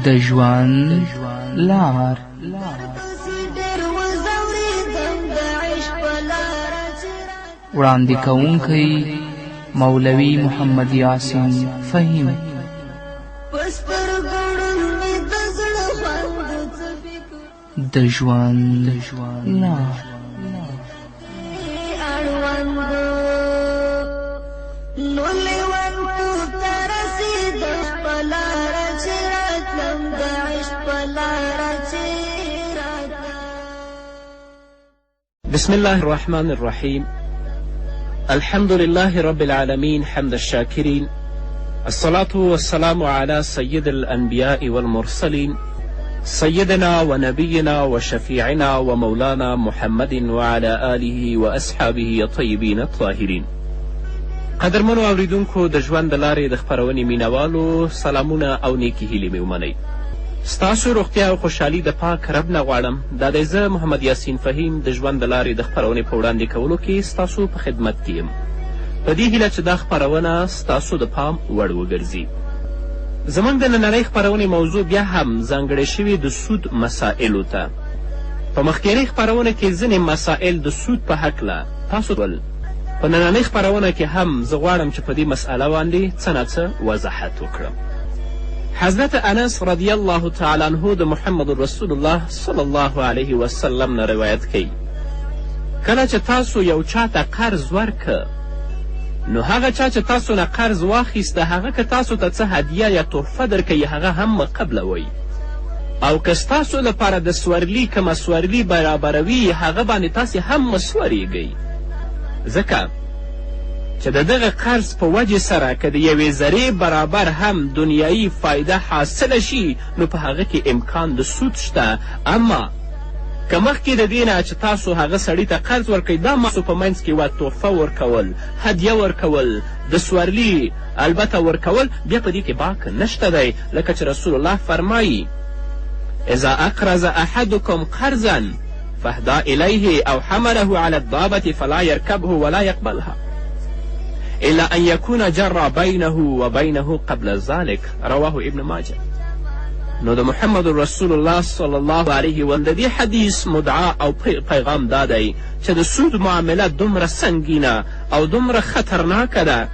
د ژوند لار. وړاندې کوونکی مولوي محمد یاسین فهیم. د ژوند لار. بسم الله الرحمن الرحيم. الحمد لله رب العالمين حمد الشاكرين، الصلاة والسلام على سيد الأنبياء والمرسلين سيدنا ونبينا وشفيعنا ومولانا محمد وعلى آله وأصحابه الطيبين الطاهرين. قدرمنو اوریدونکو د ژوند د لارې د خپرونې مینوالو سلامونه او نیکې هیلې مې ومنئ. ستاسو روغتیا او خوشحالي د پاک رب نه غواړم. دا دی زه محمد یاسین فهیم د ژوند د لارې د خپرونې په وړاندې کولو کې ستاسو په خدمت کې یم، په دې هیله چې دا خپرونه ستاسو د پام وړ وګرځي. زموږ د نننۍ خپرونې موضوع بیا هم ځانګړې شوې د سود مسائلو ته. په مخکینۍ خپرونه کې ځینې مسائل د سود په هکله تاسو ول، په نننۍ خپرونه کې هم زه غواړم چې په دې مسئله باندې څه نه څه وضاحت وکړم. حضرت انس رضی الله تعالی عنه د محمد رسول الله صلی الله علیه وسلم نه روایت کوي، کله چې تاسو یو چا ته قرض ورکه، نو هغه چا چې تاسو نه قرض واخیسته هغه که تاسو ته څه هدیه یا تحفه درکوي هغه هم مقبلوئ، او که ستاسو لپاره د سورلي کومه سورلي برابروي هغه باندې تاسې هم مسورېږئ، ځکه چې د دغه قرض په وجې سره که د یوې ذرې برابر هم دنیایي فایده حاصله شي نو په هغه کې امکان د سود شته. اما که مخکې د دې نه چې تاسو هغه سړي ته قرض ورکوئ دا ماسو په منځ کې وه تحفه ورکول، هدیه ورکول، د سورلي البته ورکول، بیا په دې کې باک نشته دی، لکه چې رسول الله فرمایي اذا اقرض احدکم قرضا فاهدى الیه او حمله على الضابة فلا يركبه ولا يقبلها إلا أن يكون جرى بينه وبينه قبل ذلك، رواه ابن ماجه. نو د محمد رسول الله صلی الله علیه و د دې حدیث مدعا او پیغام دا دی چې د سود معامله دومره سنګینه او دومره خطرناکه ده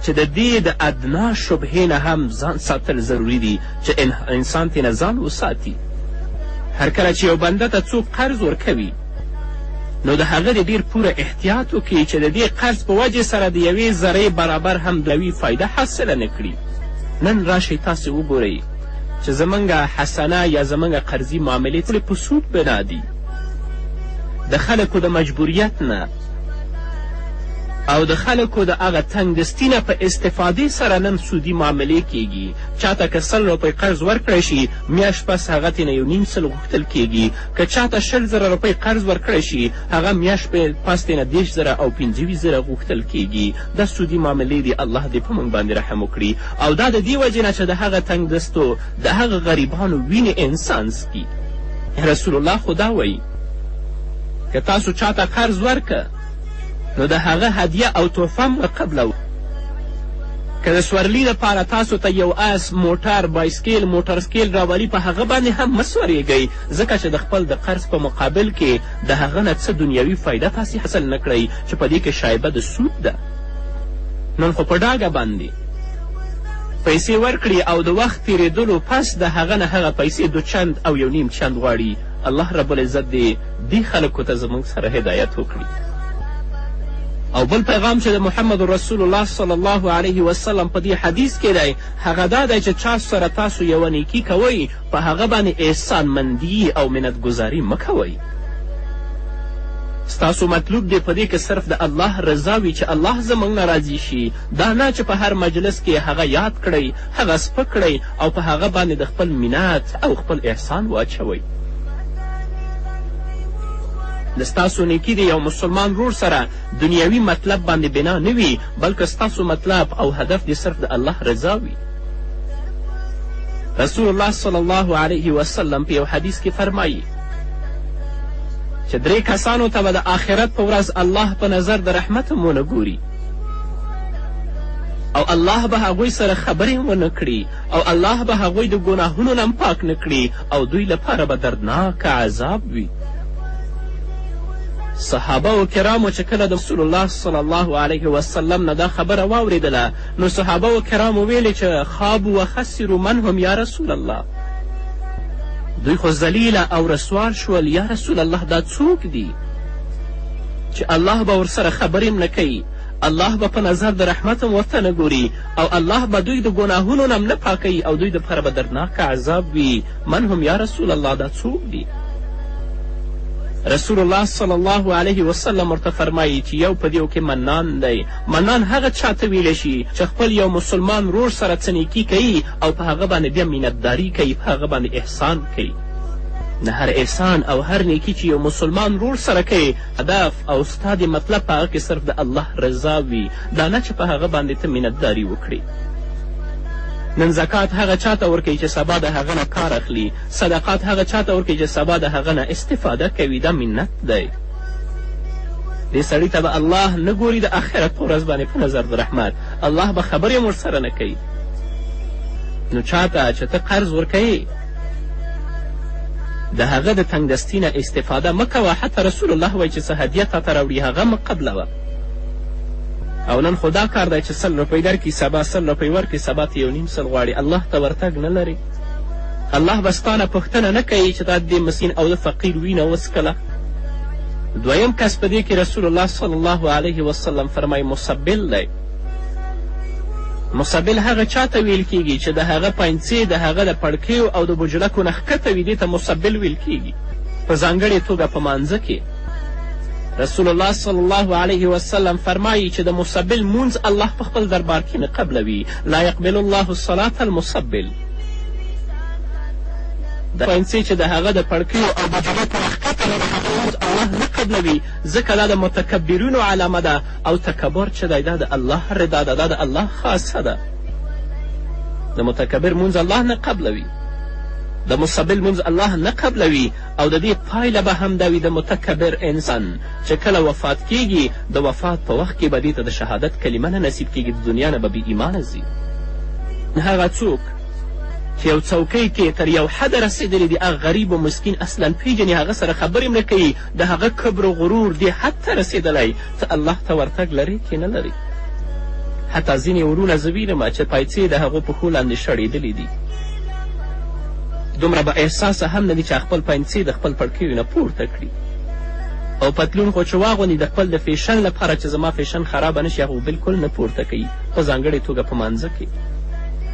چې د دې د ادنا شبهې نه هم ځان ساتل ضروري دي چې انسان ترې نه ځان وساتي. هر کله چې یو بنده ته څوک قرض ورکوي نو د هغه د ډېر پوره احتیاط وکړي چې د دې قرض په وجې سره د یوې ذرې برابر هم دلوي فایده حاصله نه کړي. نن راشئ تاسې وګورئ چې زموږ حسنه یا زموږ قرضي معاملې ټولې په سود بنا دي. د خلکو د مجبوریت نه او د خلکو د هغه تنګدستي نه په استفادې سره نن سودي معاملې کیږي. چاته که 100 روپۍ قرض ورکړی شي میاشت پس هغه ترې نه 1.5 غوښتل کیږي، که چاته 20,000 روپۍ قرض ورکړی شي هغه میاشت پس ترې نه 10,000 او 25,000 غوښتل کیږي. دا سودي معاملې دي. الله دې په موږ باندې رحم وکړي او دا د دې وجې نه چې د هغه تنګدستو د هغه غریبانو وینې انسان څکي. رسول الله خو دا وایي که تاسو چاته قرض ورکه نو د هغه هدیه او تحفه هم قبلو. که د سورلي دپاره تاسو ته یو اس، موټر، بایسکیل، موټرسکیل راولي په هغه باندې هم مه سورېږئ، ځکه چې د خپل د قرض په مقابل کې د هغه نه څه دنیوي فایده تاسې حاصل نه کړئ چې په دې کې شایبه د سود ده. نن خو په ډاګه باندې پیسې ورکړي او د وخت تېرېدلو پس د هغه نه هغه پیسې 2 چند او 1.5 چند غواړي. الله رب العزت دې خلکو ته زموږ سره هدایت وکړي. او بل پیغام چې د محمد رسول الله صلی الله علیه وسلم په دې حدیث کې دی هغه دا دی چې چا سره تاسو یوه نیکي کوئ په هغه باندې احسان مندي او منتګزاري مه کوئ. ستاسو مطلوب دی په دې کې صرف د الله رضا وي چې الله زموږ نه راضي شي، دا نه چې په هر مجلس کې هغه یاد کړئ، هغه سپک کړئ او په هغه باندې د خپل منت او خپل احسان واچوئ. د ستاسو نیکي د یو مسلمان ورور سره دنیوي مطلب باندې بنا نه وي، بلکې ستاسو مطلب او هدف دې صرف د الله رضا وي. رسول الله صلی الله علیه وسلم په یو حدیث کې فرمایي چې 3 کسانو ته به د آخرت په ورځ الله په نظر د رحمت هم ونه ګوري. او الله به هغوی سره خبرې ونه کړي او الله به هغوی د ګناهونو نه پاک نه کړي او دوی لپاره به دردناک عذاب وي. صحابه و کرامو چې کله د رسول الله صلی الله علیه وسلم نه دا خبره واورېدله نو صحابه و کرامو ویلې چې خابو و خسرو من هم یا رسول الله، دوی خو ذلیله او رسوار شول، یا رسول الله دا څوک دي چې الله به ورسره خبرې نه کوي، الله به په نظر د رحمت هم ورته نه ګوري او الله به دوی د ګناهونو نه نه پاکوي او دوی دپاره به دردناک عذاب وي. من هم یا رسول الله دا څوک دي؟ رسول الله صلی الله علیه وسلم ورته فرمایي چې یو په دیو کې منان دی. منان هغه چاته ویلی شي چې خپل یو مسلمان ورور سره څه نیکي کوي او په هغه باندې بیا مینتداري کوي، په هغه باندې احسان کوي. نه هر احسان او هر نیکي چې یو مسلمان ورور سره کوي هدف او ستا د مطلب په هغه کې صرف د الله رضا وي، دا نه چې په هغه باندې ته مینتداري وکړي. نن زکات هغه چاته ورکوي چې سبا د هغه نه کار اخلي، صدقات هغه چاته ورکوي چې سبا د هغه نه استفاده کوي، دا منت دی. دې سړي ته به الله نه ګوري د آخرت په ورځ باندې په نظر د رحمت، الله به خبرې هم ورسره نه کوي. نو چاته چې ته قرض ورکوي د هغه د تنګدستي نه استفاده مه کوه، حتی رسول الله وایي چې څه هدیه تا ته راوړي هغه مه قبلوه. او نن خو دا کار دی چې 100 روپۍ درکړي سبا 100 روپۍ ورکړي سبا ته 1.5 غواړي، الله ته ورتګ نه لري. الله به ستا نه پوښتنه نه کوي چې تا د دې مسکین او د فقیر وینه وڅکله. دویم کس په دې کې رسول الله صلی الله علیه وسلم فرمایي مسبل دی. مسبل هغه چاته ویل کیږي چې د هغه پاینڅې د هغه د پړکیو او د بجلکو نه ښکته وي، دې ته مسبل ویل کیږي. په ځانګړې توګه په مانځه کې رسول الله صلی الله علیه وسلم فرمایي چې د مسبل مونځ الله په خپل دربار کې نه قبلوي. لا یقبل الله الصلاة المسبل. د پاینڅې چې د هغه د پړکیو او بجلکو نه ښکته نه د هغه مونځ الله نه قبلوي، ځکه دا د متکبرینو علامه ده او تکبر چې دی دا د الله رضا ده، دا د الله خاصه ده. د متکبر مونځ الله نه قبلوي، د مسبل مونځ الله نه قبلوي او د دې پایله به هم دا وي د متکبر انسان چې کله وفات کیږي د وفات په وخت کې به دې ته د شهادت کلمه نه نصیب کیږي، د دنیا نه به بې ایمانه ځي. هغه څوک چې یو څوکۍ کې تر یو حده رسېدلی دی، هغه غریب و مسکین اصلا پیژني، هغه سره خبرې هم نه کوي، د هغه کبر و غرور دې حد ته رسېدلی ته الله ته ورتګ لري کې نه لري. حتی ځینې ورونه زه وینم چې پایڅې د هغو پښو لاندې شړېدلي دي، دومره به احساسه هم نه دي چې خپل پاینڅې د خپل پړکیو نه پورته کړي او پتلون خو چې واغوندي د خپل د فیشن لپاره چې زما فیشن خرابه نه شي، هغه بلکل نه پورته کوي، په ځانګړې توګه په مانځه کې.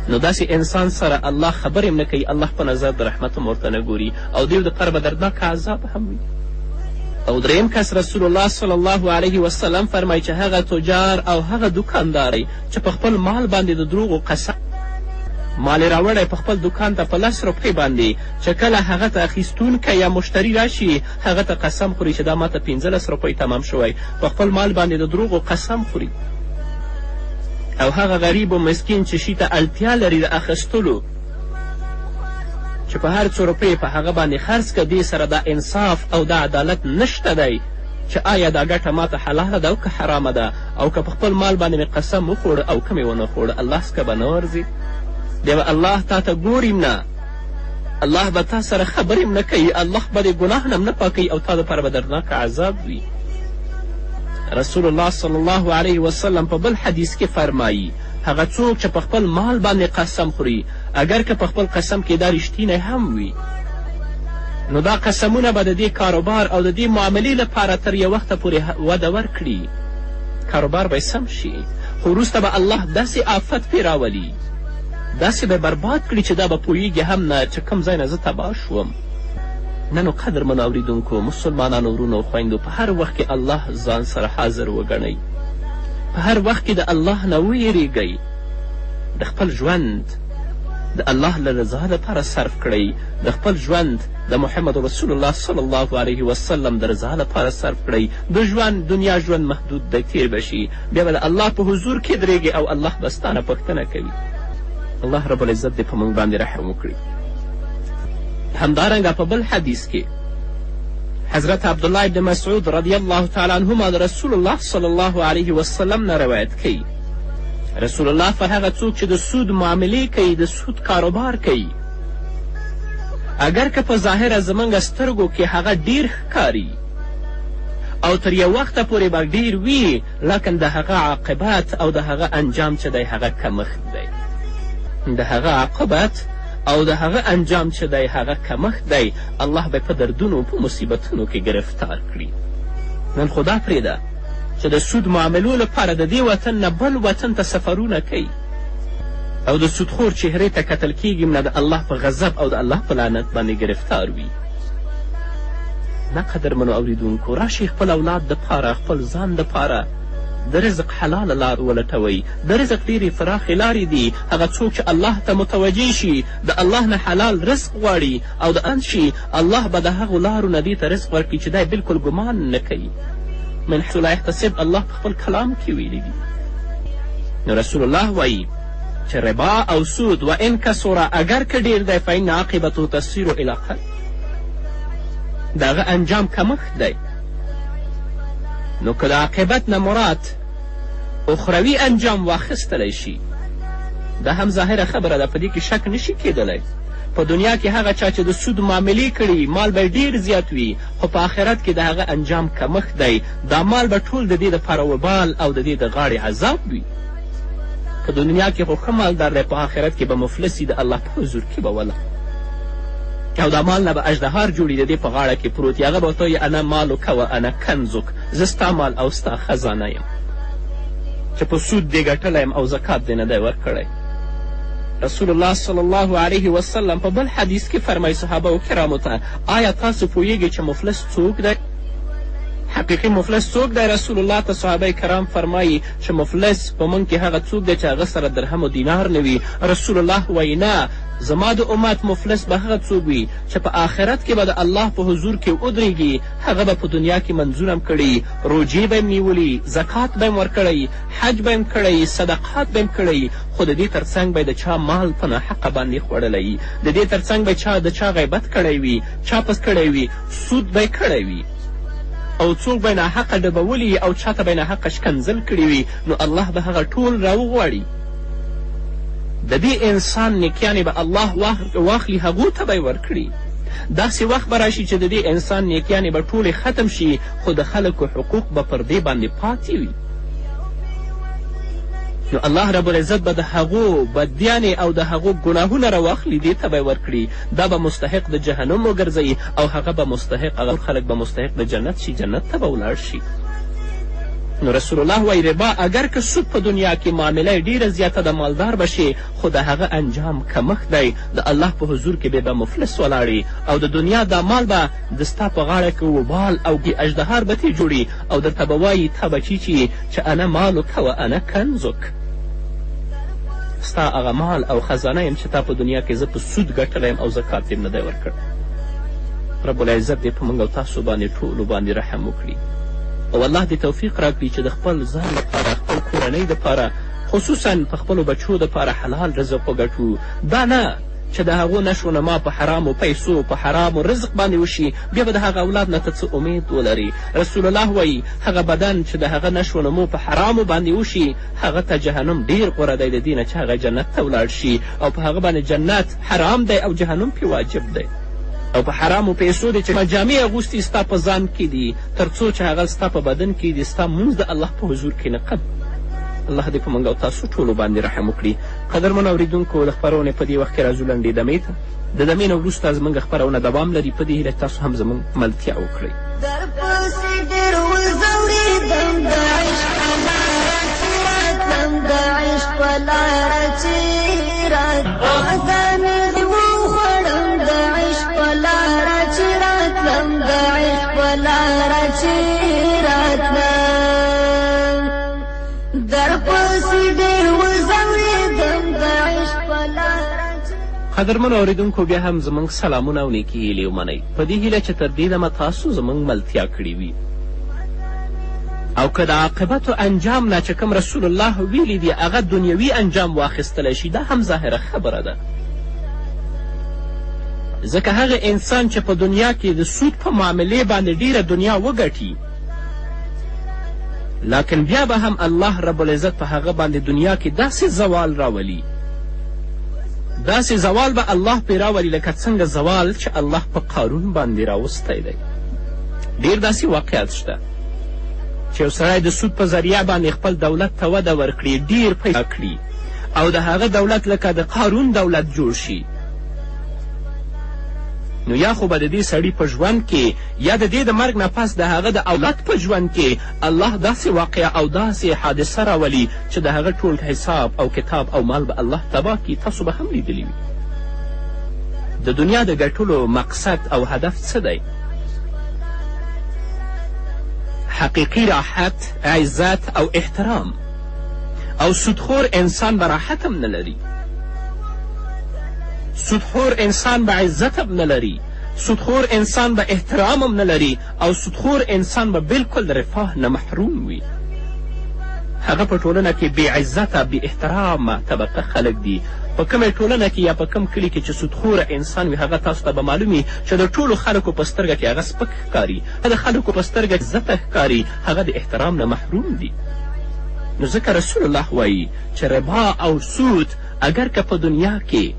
نو داسې انسان سره الله خبرې هم نه کوي، الله په نظر د رحمت هم ورته نه ګوري او دوی دپاره به دردناک عذاب هم وي. او دریم کس رسول الله صلی الله علیه وسلم فرمایي چې هغه تجار او هغه دکاندار چې په خپل مال باندې د دروغو قسم مال یې راوړی په خپل دکان ته په 10 روپۍ باندې، چې کله هغه ته اخیستونکی یا مشتری راشي هغه ته قسم خوري چې دا ماته 15 روپۍ تمام شوی، په خپل مال باندې د دروغو قسم خوري. او هغه غریب و مسکین چې شي ته اړتیا لري د اخیستلو چې په هر 2 روپۍ په هغه باندې خرڅ که، دې سره دا انصاف او دا عدالت نشته دی چې آیا دا ګټه ماته حلاله ده او که حرامه ده، او که په خپل مال باندې مې قسم وخوړه او که مې ونه خوړه، الله څخه به نه ورځي. بیا به الله تا ته ګوري نه، الله به تا سره خبرې هم نه کوي، الله به د ګناه نه هم نه پاکوي او تا دپاره به دردناک عذاب وي. رسول الله صلی الله علیه وسلم په بل حدیث کې فرمایي هغه څوک چې په خپل مال باندې قسم خوري اگر که په خپل قسم کې دا رښتینی هم وي، نو دا قسمونه به د دې کاروبار او د دې معاملې لپاره تر یو وخته پورې وده ورکړي، کاروبار به سم شي، خو وروسته به الله داسې آفت پرې راولي، داسې به برباد کړي چې دا به پوهیږي هم نه چې کوم ځای نه زه تباه شوم. ننو قدرمنو اوریدونکو مسلمانانو ورونو او خویندو، په هر وخت کې الله ځان سره حاضر وګڼئ، په هر وخت کې د الله نه ویریږئ، د خپل ژوند د الله له رضا لپاره صرف کړئ، د خپل ژوند د محمد رسول الله صلی الله علیه وسلم د رضا لپاره صرف کړئ. د ژوند دنیا ژوند محدود دی، تیر به شي، بیا به د الله په حضور کې درېږي او الله به ستا نه پوښتنه کوي. الله رب العزت دې په موږ باندې رحم وکړي. همدارنګه په بل حدیث کې حضرت عبدالله ابن مسعود رضی الله تعالی عنهما د رسول الله صلی الله علیه وسلم نه روایت کوي رسول الله پر هغه څوک چې د سود معاملې کوي، د سود کاروبار کوي، اگر که په ظاهره زموږ سترګو کې هغه ډیر ښکاري او تر یو وخته پورې به ډیر وي، لکن د هغه عاقبت او د هغه انجام چې دی هغه کمښت دی. د هغه عاقبت او د هغه انجام چې دی هغه کمښت دی. الله به په دردونو په مصیبتونو کې گرفتار کړي. نن خو دا پرېږده چې د سود معاملو لپاره د دې وطن نه بل وطن ته سفرونه کوي او د سودخور چهرې ته کتل کیږي نه د الله په غضب او د الله په لعنت باندې گرفتار وي. نه قدرمنو اوریدونکو، راشئ خپل اولاد دپاره، خپل ځان دپاره د رزق حلاله لار ولټوئ. د رزق ډېرې پراخې لارې دي. هغه څوک چې الله ته متوجه شي، د الله نه حلال رزق غواړي او د ان شي، الله به د هغو لارو نه دې ته رزق ورکړي چې دی بلکل ګمان نه کوي. من حيث لا يحتسب، الله په خپل کلام کې ویلي دي. نو رسول الله وایي چې ربا او سود و ان کسوره، اگر که ډېر دی، فإن عاقبته تصیر الی قتل، د هغه انجام کمښت دی. نو که د عاقبت نه مراد اخروي انجام واخیستلی شي، دا هم ظاهره خبره ده، په دې کې شک نشي کیدلی. په دنیا کې هغه چا چې د سود معاملې کړي مال به ډیر زیات وي، خو په آخرت کې د هغه انجام کمښت دی. دا مال به ټول د دې دپاره وبال او د دې د غاړې عذاب وي. په دنیا کې خو ښه مالدار دی، په آخرت کې به مفلس وي، د الله په حضور کې به وله او دا مال نه به اژدهار جوړي د دې په غاړه کې پروت. هغه به ورته وایي انا مالک و انا کنزک، زه ستا مال او ستا خزانه یم چې په سود دې ګټلی یم او زکات دې نه دی ورکړی. رسول الله صلی الله علیه وسلم په بل حدیث کې فرمایي صحابه و کرامو ته، آیا تاسو پوهیږئ چې مفلس څوک دی؟ حقیقي مفلس څوک دی؟ رسول الله ته صحابه کرام فرمایي چې مفلس په موږ کې هغه څوک دی چې هغه سره درهم و دینار نه وي. رسول الله وایي نه، زما د امت مفلس به هغه څوک وي چې په آخرت کې به د الله په حضور کې ودرېږي. هغه به په دنیا کې منظورم کړي، روجې به یې نیولي، زکات به یې ورکړی، حج به یې کړی، صدقات به یې کړی، خو د دې تر څنګ به یې د چا مال په ناحقه باندې خوړلی، د دې تر څنګ به د چا غیبت کړی وي، چاپس کړی وي، سود به یې کړی وي او څوک به یې ناحقه ډبولی او چاته به یې ناحقه شکنځل کړي وي. نو الله به هغه ټول راوغواړي، د دې انسان نیکیانې به الله واخلي، هغو ته به یې ورکړي. داسې وخت به راشي چې د دې انسان نیکیانې به ټولې ختم شي، خو د خلکو حقوق به پر دې باندې پاتې وي. نو الله رب العزت به د هغو بدیانې او د هغو ګناهونه راواخلي، دې ته به یې ورکړي. دا به مستحق د جهنم وګرځوي او هغه به مستحق، هغه خلک به مستحق د جنت شي، جنت ته به ولاړ شي. نو رسول الله وایي ربا اگر که سود په دنیا کې معامله ډیره زیاته د مالدار بشي، خو د هغه انجام کمښت دی. د الله په حضور کې به مفلس ولاړي او د دنیا دا مال به د ستا په غاړه کې وبال او اژدهار به ترې جوړي او درته به وایي تا بچي چې انا مالک و انا کنزک، ستا هغه مال او خزانه یم چې تا په دنیا کې زه په سود ګټلی یم او زکات یې نه دی ورکړی. رب العزت دې په موږ او تاسو باندې ټولو باندې رحم وکړي او الله دې توفیق راکړي چې د خپل ځان لپاره، خپل کورنۍ دپاره، خصوصا په خپلو بچو دپاره حلال رزق وګټو. دا نه چې د هغو نشو نما په حرامو پیسو، په حرامو رزق باندې وشي، بیا به د هغه اولاد نه ته څه امید ولري. رسول الله وایي هغه بدن چې د هغه نشو نمو په حرامو باندې وشي، هغه ته جهنم ډیر غوره دی د دې نه چې هغه جنت ته ولاړ شي او په هغه باندې جنت حرام دی او جهنم پې واجب دی. او په حرامو پیسو دی چې جامې اغوستي ستا په ځان کې دي، تر څو چې هغه ستا په بدن کې دي، ستا مونځ د الله په حضور کې نه قبل. الله دې په موږ او تاسو ټولو باندې رحم وکړي. قدرمنو اورېدونکو، د خپرونې په دې وخت کې راځو لنډې دمې ته. د دمې نه وروسته زموږ خپرونه دوام لري. په دې هیله تاسو هم زموږ ملتیا وکړئ. درپسې ډېر وځورېدم د عشق په لاره چې راتلم، د عشق په لاره چې راتلم، دې وخوړم د عشق په لاره چې راتلم، د عشق په لاره چې راتلم، درپسې ډېر وځورېدم د عشق په لاره. قدرمنو اورېدونکو، بیا هم زموږ سلامونه او نیکې هیلې ومنئ، په دې هیله چې تر دې دمه تاسو زموږ ملتیا کړې وي او که د عاقبتو انجام نه چې کوم رسول الله ویلي دي هغه دنیوي انجام واخیستلی شي، دا هم ظاهره خبره ده. ځکه هغه انسان چې په دنیا کې د سود په معاملې باندې ډیره دنیا وګټي، لکن بیا به هم الله رب العزت په هغه باندې دنیا کې داسې زوال راولي، داسې زوال به الله پرې راولي لکه څنګه زوال چې الله په قارون باندې راوستی دی. ډېر داسې واقعات شته چې یو سړی د سود په ذریعه باندې خپل دولت ته وده ورکړي، ډېر پیدا کړي او د هغه دولت لکه د قارون دولت جوړ شي، نو یا خو به د دې سړي په ژوند کې یا د دې د مرګ نه پس د هغه د اولاد په ژوند کې الله داسې واقعه او داسې حادثه راولي چې د هغه ټول حساب او کتاب او مال به الله تباه کړي. تاسو به هم لیدلی وي. د دنیا د ګټلو مقصد او هدف څه دی؟ حقیقي راحت، عزت او احترام. او سودخور انسان به راحت هم نه لري، سودخور انسان به عزت هم نه لري، سودخور انسان به احترام هم نه لري، او سودخور انسان به بالکل د رفاه نه محروم وي. هغه په ټولنه کې بې عزته بې احترامه طبقه خلک دي. په کومې ټولنه کې یا په کوم کلي کې چې سودخوره انسان وي هغه تاسو ته به معلوم وي چې د ټولو خلکو په سترګه کې هغه سپک ښکاري، د خلکو په سترګه کې عزته ښکاري، هغه د احترام نه محروم دي. نو ځکه رسول الله وایي چې ربا او سود اگر که په دنیا کې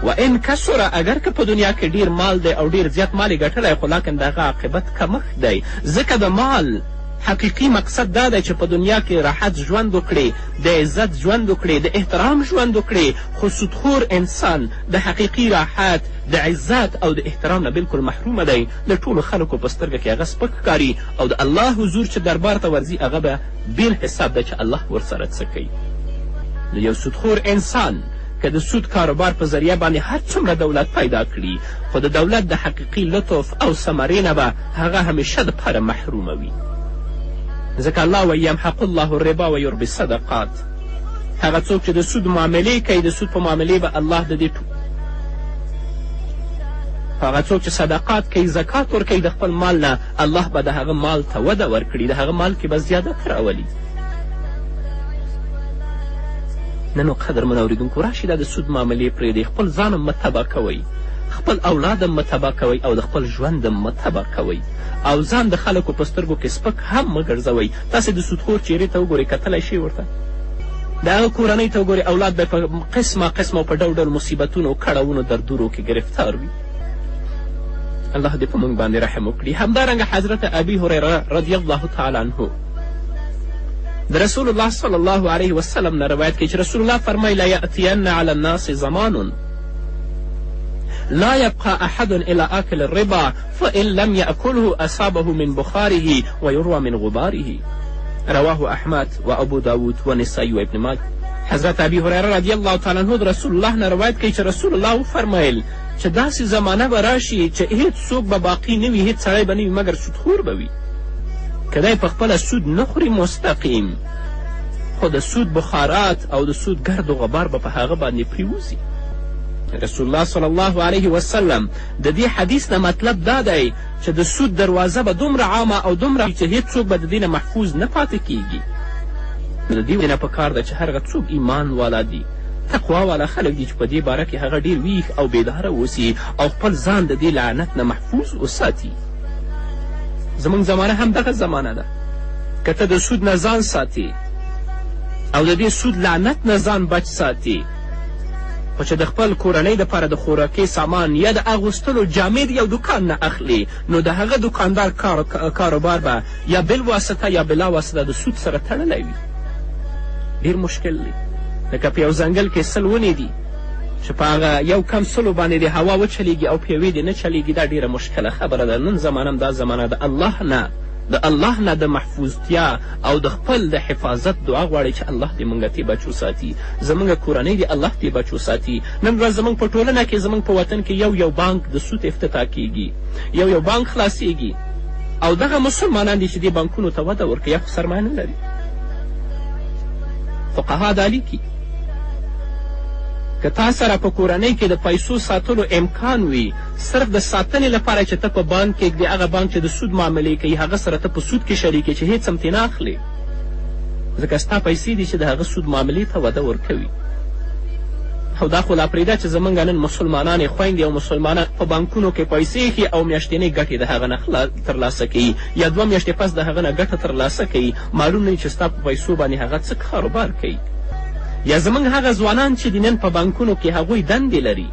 و ان کسره، اگر که په دنیا کې ډیر مال دی او ډیر زیات مال یې ګټلی، خو لیکن د هغه عاقبت کمښت دی. ځکه د مال حقیقي مقصد دا دی چې په دنیا کې راحت ژوند وکړي، د عزت ژوند وکړي، د احترام ژوند وکړي، خو سودخور انسان د حقیقي راحت، د عزت او د احترام نه بالکل محرومه دی. د ټولو خلکو په سترګه کې هغه سپک ښکاري او د الله حضور چې دربار ته ورځي هغه به بیل حساب دی چې الله ورسره څه کوي. نو یو سودخور انسان که د سود کاروبار په ذریعه باندې هر څومره دولت پیدا کړي، خو د دولت د حقیقي لطف او ثمرې نه به هغه همیشه دپاره محرومه وي. ځکه الله وایي یمحق الله الربا و یربي الصدقات. هغه څوک چې د سود معاملې کوي، د سود په معاملې به الله د دې هغه څوک چې صدقات کوي، زکات ورکوي د خپل مال نه، الله به د هغه مال ته وده ورکړي، د هغه مال کې به زیادت راولي. نن قدرمن اورېدونکو راشي دا د سود معاملې پرېږدئ، خپل ځان هم مه تباه کوئ، خپل اولاد هم مه تباه کوئ او د خپل ژوند هم مه تباه کوئ، او ځان د خلکو په سترګو کې سپک هم مه ګرځوئ. تاسې د سودخور چهرې ته وګورئ، کتلی شئ ورته، د هغه کورنۍ ته وګورئ، اولاد به په قسمه قسمه په ډول ډول مصیبتونو، کړاوونو، دردونو کې گرفتار وي. الله دې په موږ باندې رحم وکړي. همدارنګه حضرت ابي هریره رضی الله تعالی عنه د رسول الله صلی الله علیه وسلم نه روایت کوي چې رسول الله فرمایي لا یأتین علی الناس زمان لا يبقى أحد إلى آكل الربا فإن لم يأكله أصابه من بخاره ويروى من غباره. رواه أحمد وأبو داود ونسائي وابن ماجه. حضرت ابي هریره رضی الله تعالی عنه د رسول الله نه روایت کوي چې رسول الله وفرمیل چې داسې زمانه به راشي چې هیڅ څوک به باقي نه وي، هیڅ سړی به نه وي مګر سودخور به وي. که دی په خپله سود نه خوري مستقیم، خو د سود بخارات او د سود ګرد و غبار به په هغه باندې پریوزي. رسول الله صلی الله علیه وسلم د دې حدیث نه مطلب دا دی چې د سود دروازه به دومره عامه او دومره چې هیڅ څوک به د دې نه محفوظ نه پاتې کیږي. د دې نه پکار ده چې هر هغه څوک ایمان والا دي، تقوا والا خلک دي چې په دې باره کې هغه ډېر ویښ او بیداره اوسي او خپل ځان د دې لعنت نه محفوظ وساتي. زموږ زمانه هم دغه زمانه ده. که ته د سود نه ځان ساتي او د دې سود لعنت نه ځان بچ ساتي، خو چې د خپل کورنۍ دپاره د خوراکي سامان یا د اغوستلو جامې د یو دوکان نه اخلي، نو د هغه دوکاندار کاروبار به یا بالواسطه یا بلا واسطه د سود سره تړلی وي. ډېر مشکل دی. لکه په یو ځنګل کې 100 ونې دي چې په هغه یو کم 100 باندې د هوا وچلیږي او په یوې دې نه چلیږي، دا ډېره مشکله خبره ده. نن زمانه دا زمانه د الله نه د محفوظتیا او د خپل د حفاظت دعا غواړي چې الله دې موږ ته بچو ساتي، زموږ کورنۍ دې الله دې بچو ساتي. نن ورځ زموږ په ټولنه کې، زموږ په وطن کې یو بانک د سود افتتاح کیږي، یو بانک خلاصیږي، او دغه مسلمانان دي چې دې بانکونو ته وده ورکوي، یا خو سرمایه نه لري. فقها دا لیکي که تا سره په کورنۍ کې د پیسو ساتلو امکان وي، صرف د ساتنې لپاره چې ته په بانک کې د هغه بانک چې د سود معاملې کوي هغه سره ته په سود کې شریک چې هیڅ هم ترې نه اخلي، ځکه ستا پیسې دي چې د هغه سود معاملې ته وده ورکوي. او دا خو لا پرېږده چې زموږ نن مسلمانانې خویندې او مسلمانان په بانکونو کې پیسې ایښي او میاشتنۍ ګټې د هغه نه ترلاسه کوي یا 2 میاشتې پس د هغه نه ګټه ترلاسه کوي. معلوم نه وي چې ستا په پیسو باندې هغه څه کاروبار کوي. یا زموږ هغه ځوانان چې د نن په بانکونو کې هغوی دندې لري،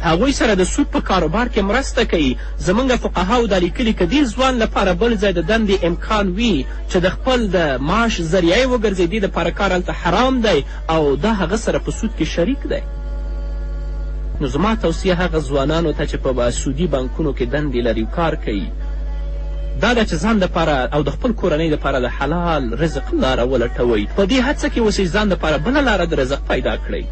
هغوی سره د سود په کاروبار کې مرسته کوي. زموږ فقهاو دا لیکلي که دې ځوان لپاره بل ځای د دندې امکان وي چې د خپل د معاش ذریعه یې وګرځي، دې دپاره کار هلته حرام دی او دا هغه سره په سود کې شریک دی. نو زما توصیه هغه ځوانانو ته چې په سودي بانکونو کې دندې لري کار کوي، دا ده چې ځان دپاره او د خپل کورنۍ دپاره د حلال رزق لاره ولټوئ. په دې هڅه کې اوسئ ځان دپاره بله لاره د رزق پیدا کړئ.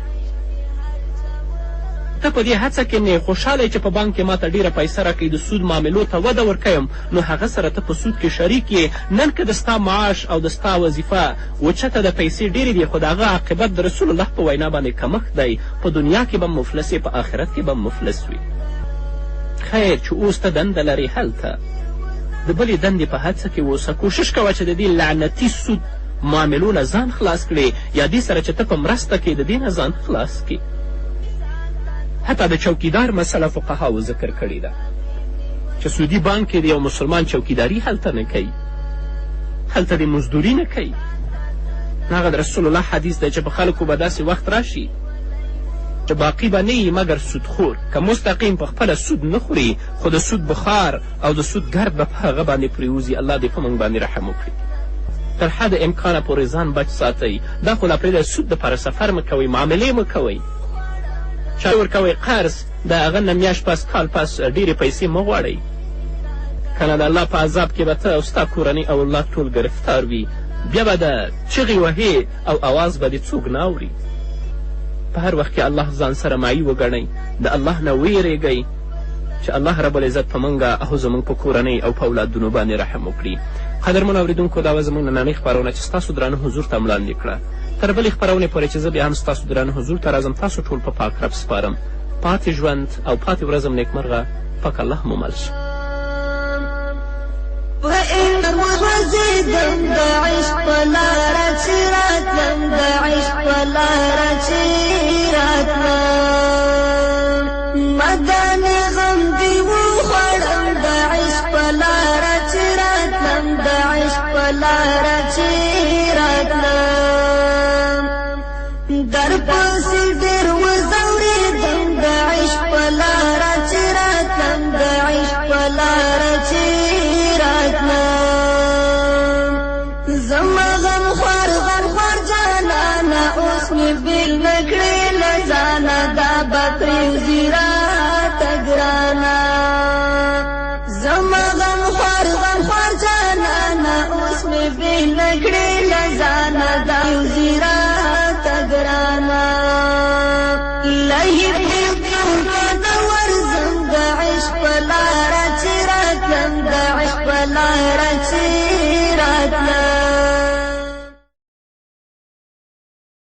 ته په دې هڅه کې نه خوشحاله چې په بانک کې ماته ډېره پیسه راکوي، د سود معاملو ته وده ورکویم، نو هغه سره ته په سود کې شریک یې. نن که د ستا معاش او د ستا وظیفه اوچته د پیسې ډېرې دي، خو د هغه عاقبت د رسول الله په وینا باندې کمښت دی. په دنیا کې به مفلس په آخرت کې به مفلس وي. خیر چې اوس ته دنده لرې هلته د بلې دندې په هڅه کې اوسه. کوشش کوه چې د دې لعنتي سود معاملو نه ځان خلاص کړې یا دې سره چې ته په مرسته کې د دې نه ځان خلاص کړې. حتی د چوکیدار مسله فقهاو ذکر کړې ده چې سودي بانک کې د یو مسلمان چوکیداري هلته نه کوي، هلته د مزدوري نه کوي. هغه د رسول الله حدیث دی چې په خلکو به داسې وخت راشي چې باقي به نه یي مګر سودخور، که مستقیم په خپله سود نه خوري خو د سود بخار او د سود ګرد به په هغه باندې پرېوځي. الله دې په موږ باندې رحم وکړي. تر حد امکانه پورې ځان بچ ساتئ. دا خو لا پرېږده سود دپاره سفر مه کوئ، معاملې مه کوئ، چا ورکوئ قرض، د هغه نه میاشت پس کال پس ډېرې پیسې مه غواړئ، که نه د الله په عذاب کې به ته او ستا کورنۍ او الله ټول ګرفتار وي. بیا به د چغې وهې او اواز به دې څوک نه اوري. په هر وخت کې الله ځان سره معی وګڼئ، د الله نه ویرېږئ چې الله رب العزت په موږ او زموږ په کورنۍ او په اولادونو باندې رحم وکړي. قدرمنو اورېدونکو، دا وه زموږ نننۍ خپرونه چې ستاسو درانه حضور ته وړاندې کړه. تر بلې خپرونې پورې چې زه بیا هم ستاسو درانه حضور ته راځم، تاسو ټول په پاک رب سپارم. پاتې ژوند او پاتې ورځم نیکمرغه. پاک الله مو مل شه. مداني غم دي وخړم د عشق په لاره چې راتلم، د عشق په لاره چې راتلم، در پسې ډېر وځورېدم د عشق په لاره چې راتلم، د عشق په لاره چې راتلم. زما غم خوار جانانه اوس مې بېل نه کړې له ځانه، دا به پرېوځي راته ګرانه. زما غم خوار جانانه اوس مې بېل نه کړې له ځانه، دا پرېوځي راته ګرانه. لهي پرېږدم نه ورځم د عشق په لاره چې راتلم، د عشق په لاره چې راتلم.